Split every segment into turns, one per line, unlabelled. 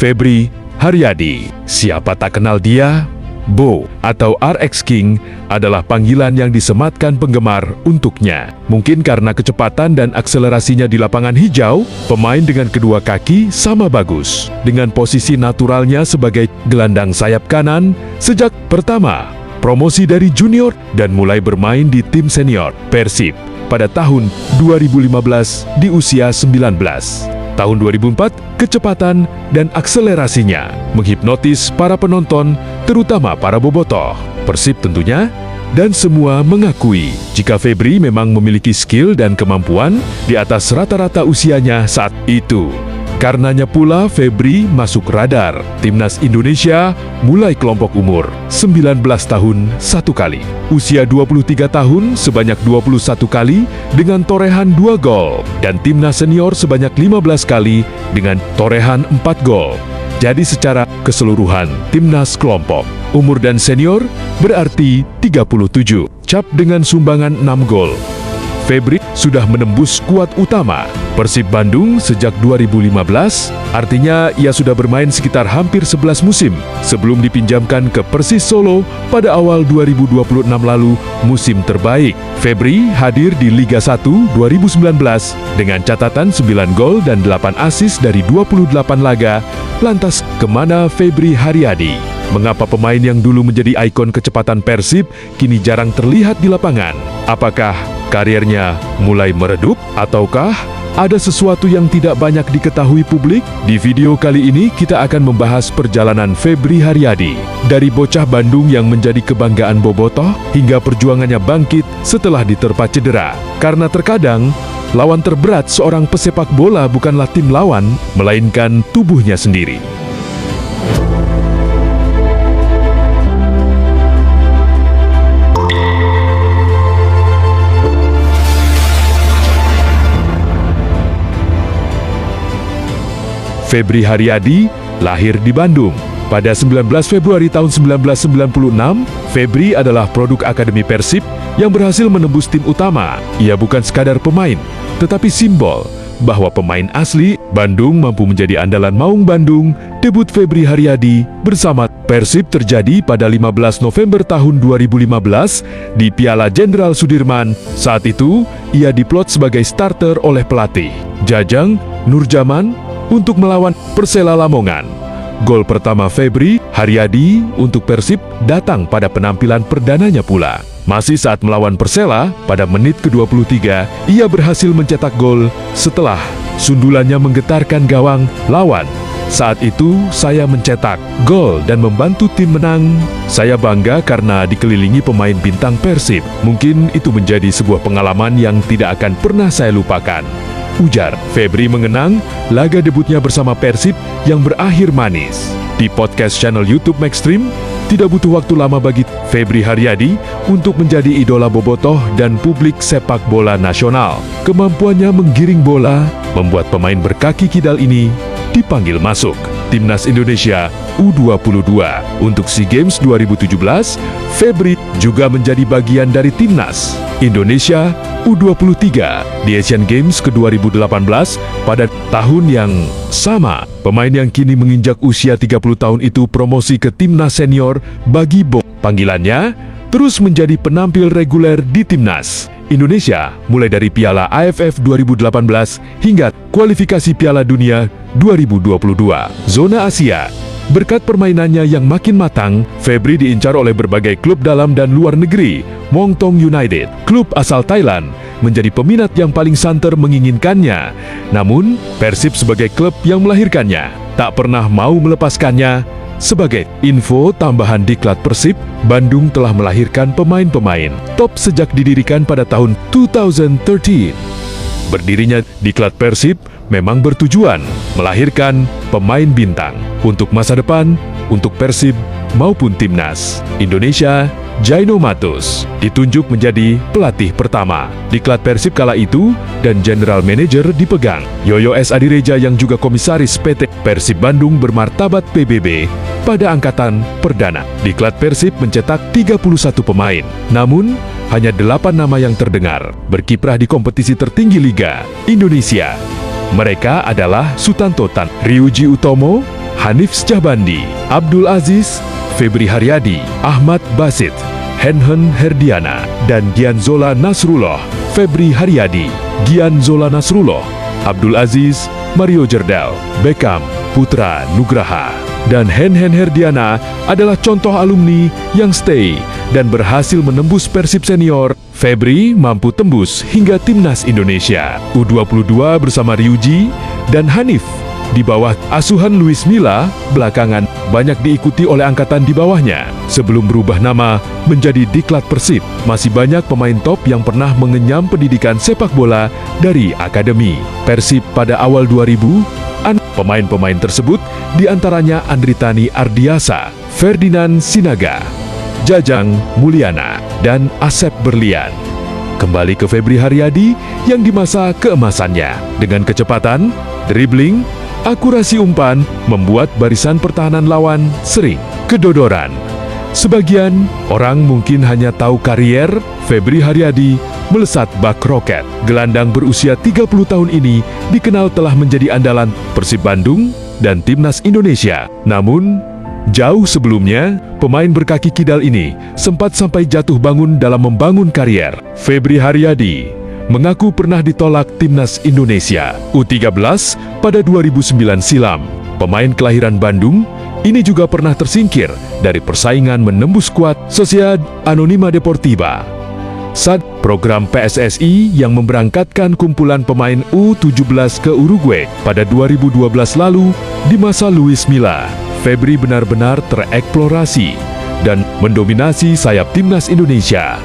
Febri Haryadi. Siapa tak kenal dia? Bo atau RX King adalah panggilan yang disematkan penggemar untuknya. Mungkin karena kecepatan dan akselerasinya di lapangan hijau, pemain dengan kedua kaki sama bagus. Dengan posisi naturalnya sebagai gelandang sayap kanan sejak pertama promosi dari junior dan mulai bermain di tim senior Persib pada tahun 2015 di usia 19. Tahun 2004, kecepatan dan akselerasinya menghipnotis para penonton, terutama para bobotoh. Persib tentunya, dan semua mengakui jika Febri memang memiliki skill dan kemampuan di atas rata-rata usianya saat itu. Karenanya pula Febri masuk radar Timnas Indonesia mulai kelompok umur 19 tahun 1 kali. Usia 23 tahun sebanyak 21 kali dengan torehan 2 gol. Dan Timnas Senior sebanyak 15 kali dengan torehan 4 gol. Jadi secara keseluruhan Timnas kelompok umur dan senior berarti 37. Cap dengan sumbangan 6 gol. Febri sudah menembus skuad utama Persib Bandung sejak 2015, artinya ia sudah bermain sekitar hampir 11 musim sebelum dipinjamkan ke Persis Solo pada awal 2026 lalu, musim terbaik. Febri hadir di Liga 1 2019 dengan catatan 9 gol dan 8 assist dari 28 laga. Lantas, kemana Febri Haryadi? Mengapa pemain yang dulu menjadi ikon kecepatan Persib kini jarang terlihat di lapangan? Apakah karirnya mulai meredup ataukah ada sesuatu yang tidak banyak diketahui publik? Di video kali ini kita akan membahas perjalanan Febri Haryadi dari bocah Bandung yang menjadi kebanggaan bobotoh hingga perjuangannya bangkit setelah diterpa cedera. Karena terkadang lawan terberat seorang pesepak bola bukanlah tim lawan, melainkan tubuhnya sendiri. Febri Haryadi lahir di Bandung. Pada 19 Februari tahun 1996, Febri adalah produk Akademi Persib yang berhasil menembus tim utama. Ia bukan sekadar pemain, tetapi simbol bahwa pemain asli Bandung mampu menjadi andalan Maung Bandung. Debut Febri Haryadi bersama Persib terjadi pada 15 November tahun 2015 di Piala Jenderal Sudirman. Saat itu, ia diplot sebagai starter oleh pelatih Jajang Nurjaman untuk melawan Persela Lamongan. Gol pertama Febri Haryadi untuk Persib datang pada penampilan perdananya pula. Masih saat melawan Persela, pada menit ke-23, ia berhasil mencetak gol setelah sundulannya menggetarkan gawang lawan. Saat itu, saya mencetak gol dan membantu tim menang. Saya bangga karena dikelilingi pemain bintang Persib. Mungkin itu menjadi sebuah pengalaman yang tidak akan pernah saya lupakan, ujar Febri mengenang laga debutnya bersama Persib yang berakhir manis. Di podcast channel YouTube Maxstream, tidak butuh waktu lama bagi Febri Haryadi untuk menjadi idola bobotoh dan publik sepak bola nasional. Kemampuannya menggiring bola membuat pemain berkaki kidal ini dipanggil masuk Timnas Indonesia U22. Untuk SEA Games 2017, Febri juga menjadi bagian dari Timnas Indonesia U23 di Asian Games ke-2018 pada tahun yang sama. Pemain yang kini menginjak usia 30 tahun itu promosi ke Timnas Senior bagi Bo. Panggilannya terus menjadi penampil reguler di Timnas Indonesia mulai dari Piala AFF 2018 hingga kualifikasi Piala Dunia 2022 zona Asia. Berkat permainannya yang makin matang, Febri diincar oleh berbagai klub dalam dan luar negeri. Muangthong United, klub asal Thailand, menjadi peminat yang paling santer menginginkannya. Namun, Persib sebagai klub yang melahirkannya tak pernah mau melepaskannya. Sebagai info tambahan diklat Persib, Bandung telah melahirkan pemain-pemain top sejak didirikan pada tahun 2013. Berdirinya diklat Persib memang bertujuan melahirkan pemain bintang untuk masa depan, untuk Persib maupun Timnas Indonesia. Jaino Matos ditunjuk menjadi pelatih pertama diklat Persib kala itu dan General Manager dipegang Yoyo S. Adireja yang juga komisaris PT Persib Bandung bermartabat PBB pada angkatan perdana. Diklat Persib mencetak 31 pemain, namun hanya 8 nama yang terdengar berkiprah di kompetisi tertinggi Liga Indonesia. Mereka adalah Sutanto Tan, Ryuji Utomo, Hanif Syahbandi, Abdul Aziz, Febri Haryadi, Ahmad Basit, Henhen Herdiana, dan Gianzola Nasrullah. Febri Haryadi, Gianzola Nasrullah, Abdul Aziz, Mario Jerdel, Beckham, Putra Nugraha, dan Henhen Herdiana adalah contoh alumni yang stay dan berhasil menembus Persib senior. Febri mampu tembus hingga Timnas Indonesia U22 bersama Ryuji dan Hanif. Di bawah asuhan Luis Milla, belakangan banyak diikuti oleh angkatan di bawahnya. Sebelum berubah nama menjadi Diklat Persib, masih banyak pemain top yang pernah mengenyam pendidikan sepak bola dari Akademi Persib pada awal 2000. Pemain-pemain tersebut diantaranya Andritani Ardiasa, Ferdinand Sinaga, Jajang Mulyana, dan Asep Berlian. Kembali ke Febri Haryadi yang di masa keemasannya, dengan kecepatan, dribbling, akurasi umpan, membuat barisan pertahanan lawan sering kedodoran. Sebagian orang mungkin hanya tahu karier Febri Haryadi melesat bak roket. Gelandang berusia 30 tahun ini dikenal telah menjadi andalan Persib Bandung dan Timnas Indonesia. Namun, jauh sebelumnya, pemain berkaki kidal ini sempat sampai jatuh bangun dalam membangun karier. Febri Haryadi mengaku pernah ditolak Timnas Indonesia U13 pada 2009 silam. Pemain kelahiran Bandung ini juga pernah tersingkir dari persaingan menembus skuad Sociedad Anónima Deportiva saat program PSSI yang memberangkatkan kumpulan pemain U17 ke Uruguay pada 2012 lalu. Di masa Luis Milla, Febri benar-benar tereksplorasi dan mendominasi sayap Timnas Indonesia.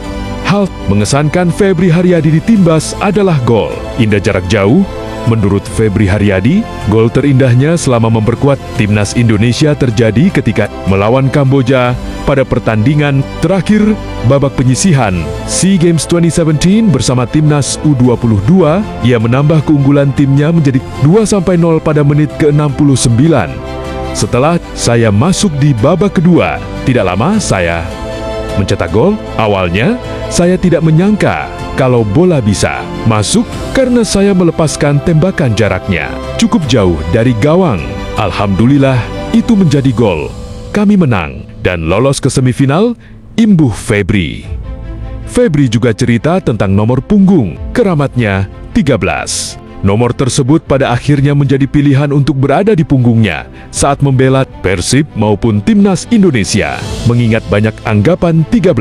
Hal mengesankan Febri Haryadi di Timbas adalah gol indah jarak jauh. Menurut Febri Haryadi, gol terindahnya selama memperkuat Timnas Indonesia terjadi ketika melawan Kamboja pada pertandingan terakhir babak penyisihan SEA Games 2017 bersama Timnas U22. Ia menambah keunggulan timnya menjadi 2-0 pada menit ke-69. Setelah saya masuk di babak kedua, tidak lama saya mencetak gol. Awalnya, saya tidak menyangka kalau bola bisa masuk karena saya melepaskan tembakan jaraknya cukup jauh dari gawang. Alhamdulillah, itu menjadi gol. Kami menang dan lolos ke semifinal, imbuh Febri. Febri juga cerita tentang nomor punggung keramatnya 13. Nomor tersebut pada akhirnya menjadi pilihan untuk berada di punggungnya saat membela Persib maupun Timnas Indonesia. Mengingat banyak anggapan 13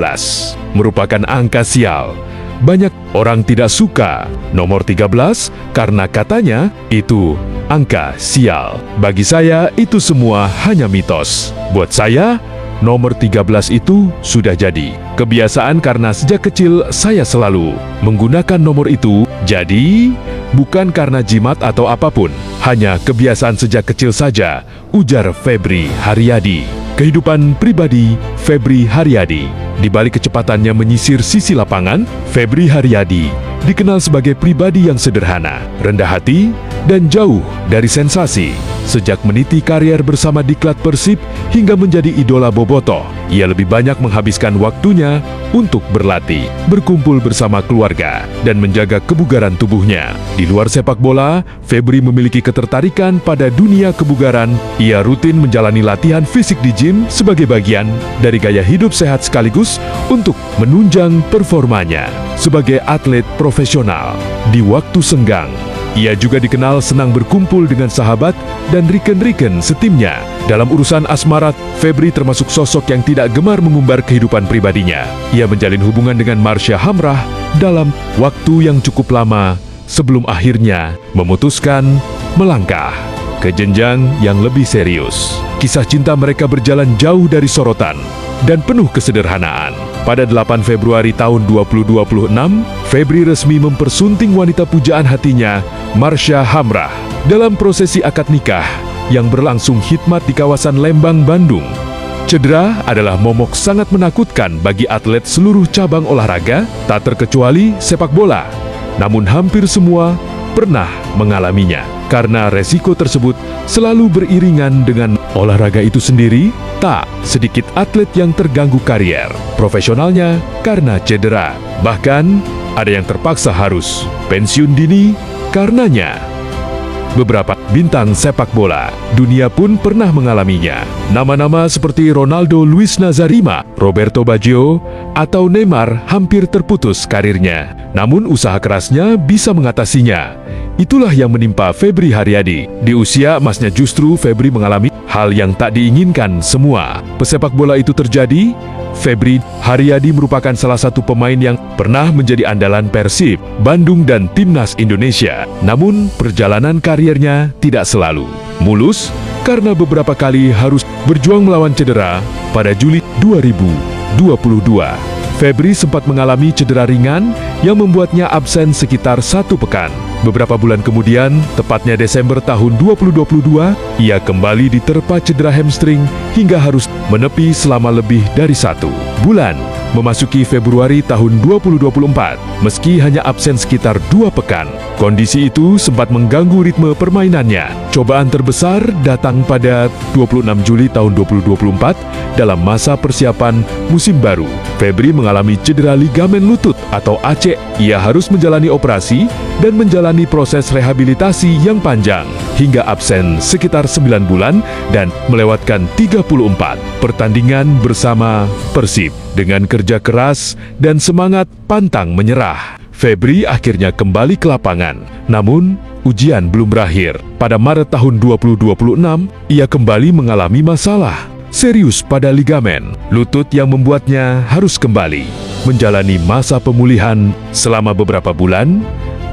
merupakan angka sial. Banyak orang tidak suka nomor 13 karena katanya itu angka sial. Bagi saya itu semua hanya mitos. Buat saya, nomor 13 itu sudah jadi kebiasaan karena sejak kecil saya selalu menggunakan nomor itu. Jadi, bukan karena jimat atau apapun, hanya kebiasaan sejak kecil saja, ujar Febri Haryadi. Kehidupan pribadi Febri Haryadi. Di balik kecepatannya menyisir sisi lapangan, Febri Haryadi dikenal sebagai pribadi yang sederhana, rendah hati, dan jauh dari sensasi. Sejak meniti karier bersama Diklat Persib hingga menjadi idola bobotoh, ia lebih banyak menghabiskan waktunya untuk berlatih, berkumpul bersama keluarga, dan menjaga kebugaran tubuhnya. Di luar sepak bola, Febri memiliki ketertarikan pada dunia kebugaran. Ia rutin menjalani latihan fisik di gym sebagai bagian dari gaya hidup sehat sekaligus untuk menunjang performanya sebagai atlet profesional. Di waktu senggang, ia juga dikenal senang berkumpul dengan sahabat dan riken-riken setimnya. Dalam urusan asmara, Febri termasuk sosok yang tidak gemar mengumbar kehidupan pribadinya. Ia menjalin hubungan dengan Marsha Hamrah dalam waktu yang cukup lama sebelum akhirnya memutuskan melangkah ke jenjang yang lebih serius. Kisah cinta mereka berjalan jauh dari sorotan dan penuh kesederhanaan. Pada 8 Februari tahun 2026, Febri resmi mempersunting wanita pujaan hatinya, Marsha Hamrah, dalam prosesi akad nikah yang berlangsung khidmat di kawasan Lembang, Bandung. Cedera adalah momok sangat menakutkan bagi atlet seluruh cabang olahraga, tak terkecuali sepak bola. Namun hampir semua pernah mengalaminya, karena resiko tersebut selalu beriringan dengan olahraga itu sendiri. Tak sedikit atlet yang terganggu karier profesionalnya karena cedera. Bahkan ada yang terpaksa harus pensiun dini karenanya. beberapa bintang sepak bola dunia pun pernah mengalaminya. Nama-nama seperti Ronaldo Luis Nazarima, Roberto Baggio, atau Neymar hampir terputus karirnya. Namun usaha kerasnya bisa mengatasinya. Itulah yang menimpa Febri Haryadi. Di usia emasnya justru Febri mengalami hal yang tak diinginkan semua pesepak bola itu terjadi. Febri Haryadi merupakan salah satu pemain yang pernah menjadi andalan Persib Bandung dan Timnas Indonesia. Namun perjalanan karirnya tidak selalu mulus karena beberapa kali harus berjuang melawan cedera. Pada Juli 2022, Febri sempat mengalami cedera ringan yang membuatnya absen sekitar 1 pekan. Beberapa bulan kemudian, tepatnya Desember tahun 2022, ia kembali diterpa cedera hamstring hingga harus menepi selama lebih dari 1 bulan. Memasuki Februari tahun 2024, meski hanya absen sekitar 2 pekan, kondisi itu sempat mengganggu ritme permainannya. Cobaan terbesar datang pada 26 Juli tahun 2024 dalam masa persiapan musim baru. Febri mengalami cedera ligamen lutut atau AC. Ia harus menjalani operasi dan menjalani proses rehabilitasi yang panjang hingga absen sekitar 9 bulan dan melewatkan 34 pertandingan bersama Persib. Dengan kerja keras dan semangat pantang menyerah, Febri akhirnya kembali ke lapangan. Namun, ujian belum berakhir. Pada Maret tahun 2026, ia kembali mengalami masalah serius pada ligamen lutut yang membuatnya harus kembali menjalani masa pemulihan selama beberapa bulan.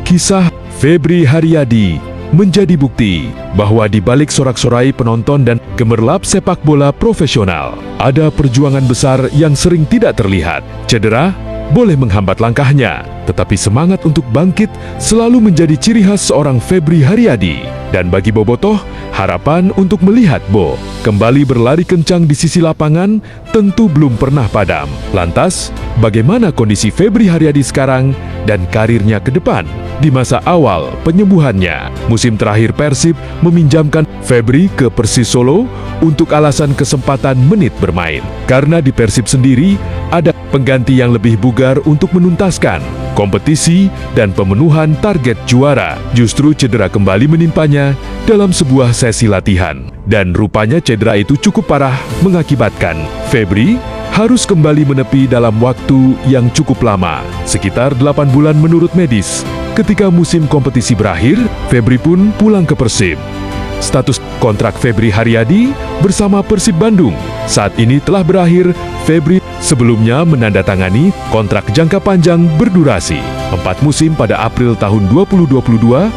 Kisah Febri Haryadi menjadi bukti bahwa di balik sorak-sorai penonton dan gemerlap sepak bola profesional, ada perjuangan besar yang sering tidak terlihat. Cedera boleh menghambat langkahnya, tetapi semangat untuk bangkit selalu menjadi ciri khas seorang Febri Haryadi. Dan bagi Bobotoh, harapan untuk melihat Bo kembali berlari kencang di sisi lapangan tentu belum pernah padam. Lantas, bagaimana kondisi Febri Haryadi sekarang dan karirnya ke depan? Di masa awal penyembuhannya, musim terakhir Persib meminjamkan Febri ke Persis Solo untuk alasan kesempatan menit bermain. Karena di Persib sendiri ada pengganti yang lebih bugar untuk menuntaskan kompetisi dan pemenuhan target juara. Justru cedera kembali menimpanya dalam sebuah sesi latihan. Dan rupanya cedera itu cukup parah mengakibatkan Febri harus kembali menepi dalam waktu yang cukup lama, sekitar 8 bulan menurut medis. Ketika musim kompetisi berakhir, Febri pun pulang ke Persib. Status kontrak Febri Haryadi bersama Persib Bandung saat ini telah berakhir. Febri sebelumnya menandatangani kontrak jangka panjang berdurasi 4 musim pada April tahun 2022.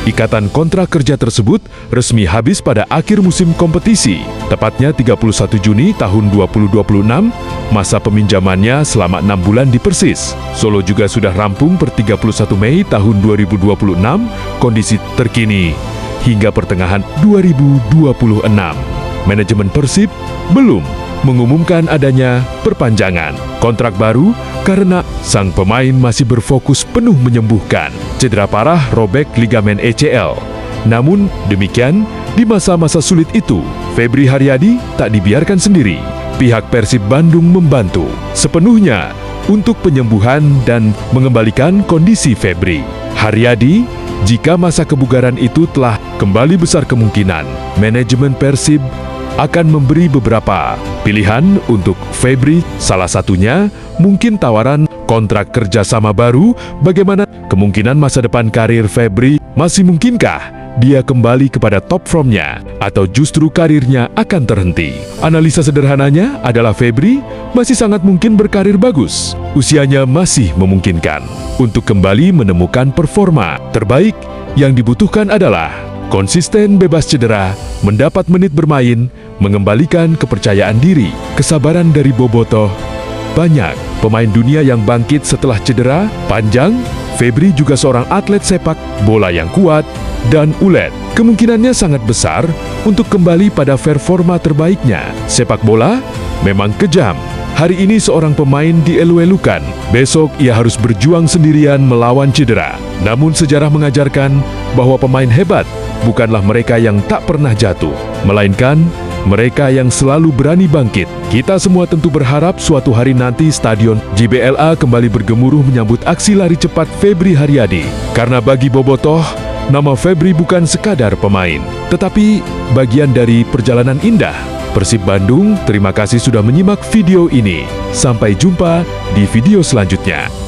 Ikatan kontrak kerja tersebut resmi habis pada akhir musim kompetisi, tepatnya 31 Juni tahun 2026. Masa peminjamannya selama 6 bulan di Persis Solo juga sudah rampung per 31 Mei tahun 2026. Kondisi terkini hingga pertengahan 2026, manajemen Persib belum mengumumkan adanya perpanjangan kontrak baru karena sang pemain masih berfokus penuh menyembuhkan cedera parah robek ligamen ACL. Namun demikian, di masa-masa sulit itu, Febri Haryadi tak dibiarkan sendiri. Pihak Persib Bandung membantu sepenuhnya untuk penyembuhan dan mengembalikan kondisi Febri Haryadi. Jika masa kebugaran itu telah kembali, besar kemungkinan manajemen Persib akan memberi beberapa pilihan untuk Febri. Salah satunya mungkin tawaran kontrak kerjasama baru. Bagaimana kemungkinan masa depan karir Febri? Masih mungkinkah dia kembali kepada top formnya atau justru karirnya akan terhenti? Analisa sederhananya adalah Febri masih sangat mungkin berkarir bagus. Usianya masih memungkinkan untuk kembali menemukan performa terbaik. Yang dibutuhkan adalah konsisten, bebas cedera, mendapat menit bermain, mengembalikan kepercayaan diri, kesabaran dari Bobotoh. Banyak pemain dunia yang bangkit setelah cedera panjang. Febri juga seorang atlet sepak bola yang kuat dan ulet. Kemungkinannya sangat besar untuk kembali pada performa terbaiknya. Sepak bola memang kejam. Hari ini seorang pemain dielu-elukan, besok ia harus berjuang sendirian melawan cedera. Namun sejarah mengajarkan bahwa pemain hebat bukanlah mereka yang tak pernah jatuh, melainkan mereka yang selalu berani bangkit. Kita semua tentu berharap suatu hari nanti Stadion JBLA kembali bergemuruh menyambut aksi lari cepat Febri Haryadi. Karena bagi Bobotoh, Nama Febri bukan sekadar pemain, tetapi bagian dari perjalanan indah. Persib Bandung, terima kasih sudah menyimak video ini. Sampai jumpa di video selanjutnya.